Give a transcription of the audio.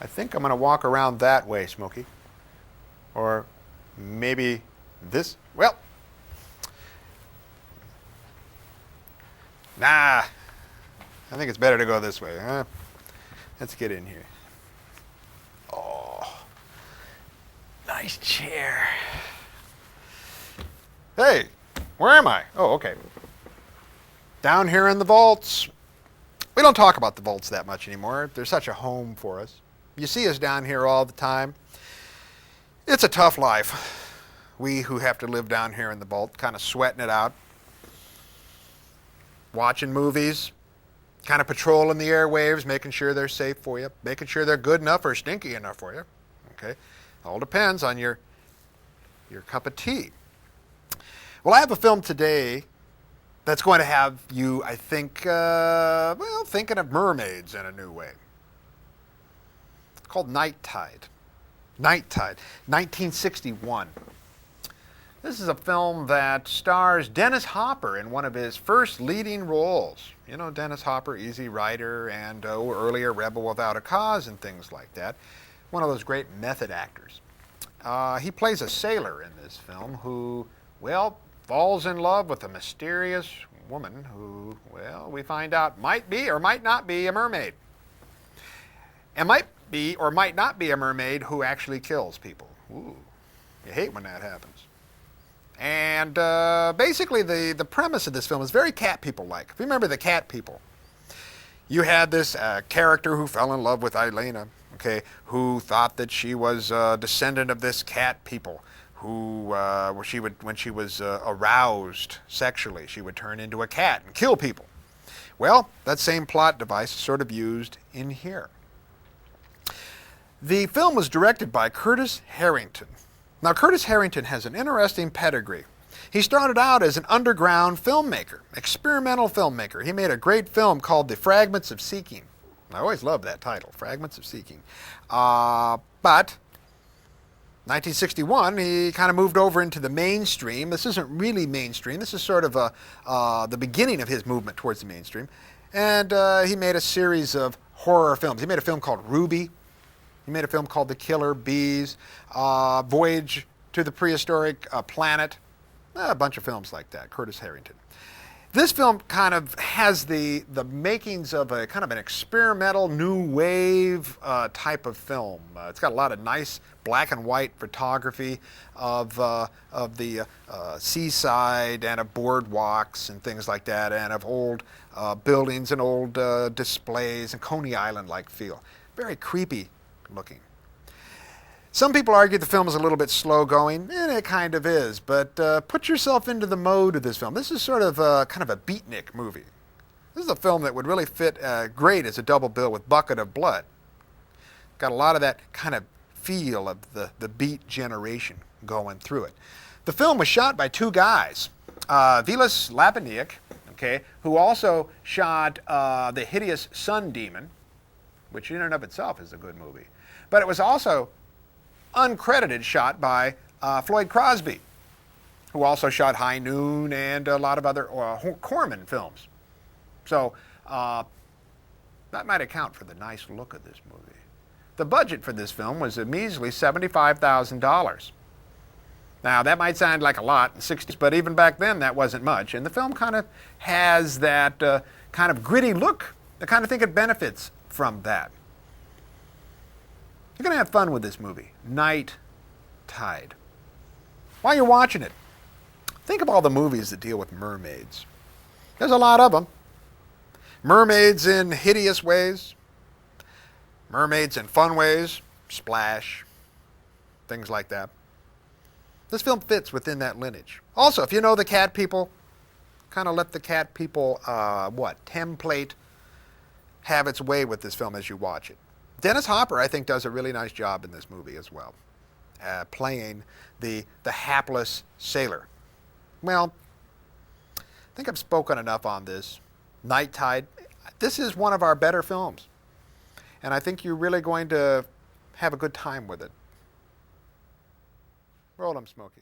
I think I'm going to walk around that way, Smokey. Or maybe this. Well, nah. I think it's better to go this way. Huh? Let's get in here. Oh, nice chair. Hey, where am I? Oh, okay. Down here in the vaults. We don't talk about the vaults that much anymore. They're such a home for us. You see us down here all the time. It's a tough life. We who have to live down here in the vault, kind of sweating it out, watching movies, kind of patrolling the airwaves, making sure they're safe for you, making sure they're good enough or stinky enough for you. Okay, all depends on your cup of tea. Well, I have a film today that's going to have you, I think, thinking of mermaids in a new way. It's called Night Tide. Night Tide, 1961. This is a film that stars Dennis Hopper in one of his first leading roles. You know Dennis Hopper, Easy Rider, and earlier Rebel Without a Cause and things like that. One of those great method actors. He plays a sailor in this film who, well, falls in love with a mysterious woman who, well, we find out might be or might not be a mermaid. And might be or might not be a mermaid who actually kills people. Ooh, you hate when that happens. And basically the premise of this film is very Cat People-like. If you remember the Cat People, you had this character who fell in love with Elena, okay, who thought that she was a descendant of this cat people, who when she was aroused sexually, she would turn into a cat and kill people. Well, that same plot device is sort of used in here. The film was directed by Curtis Harrington. Now, Curtis Harrington has an interesting pedigree. He started out as an underground filmmaker, experimental filmmaker. He made a great film called The Fragments of Seeking. I always loved that title, Fragments of Seeking. But 1961, he kind of moved over into the mainstream. This isn't really mainstream. This is sort of the beginning of his movement towards the mainstream. And he made a series of horror films. He made a film called Ruby. He made a film called The Killer Bees, Voyage to the Prehistoric Planet, a bunch of films like that, Curtis Harrington. This film kind of has the makings of a kind of an experimental new wave type of film. It's got a lot of nice black and white photography of the seaside and of boardwalks and things like that, and of old buildings and old displays and Coney Island-like feel. Very creepy looking. Some people argue the film is a little bit slow going, and it kind of is, but put yourself into the mode of this film. This is sort of kind of a beatnik movie. This is a film that would really fit great as a double bill with Bucket of Blood. Got a lot of that kind of feel of the beat generation going through it. The film was shot by two guys, Vilas Lapiniak, okay, who also shot The Hideous Sun Demon, which in and of itself is a good movie. But it was also uncredited shot by Floyd Crosby, who also shot High Noon and a lot of other Corman films. So that might account for the nice look of this movie. The budget for this film was a measly $75,000. Now, that might sound like a lot in the 60s, but even back then that wasn't much. And the film kind of has that kind of gritty look. I kind of think it benefits from that. You're going to have fun with this movie, Night Tide. While you're watching it, think of all the movies that deal with mermaids. There's a lot of them. Mermaids in hideous ways, mermaids in fun ways, splash, things like that. This film fits within that lineage. Also, if you know the Cat People, kind of let the Cat People, template have its way with this film as you watch it. Dennis Hopper, I think, does a really nice job in this movie as well, playing the hapless sailor. Well, I think I've spoken enough on this. Night Tide, this is one of our better films, and I think you're really going to have a good time with it. Roll 'em, Smokey.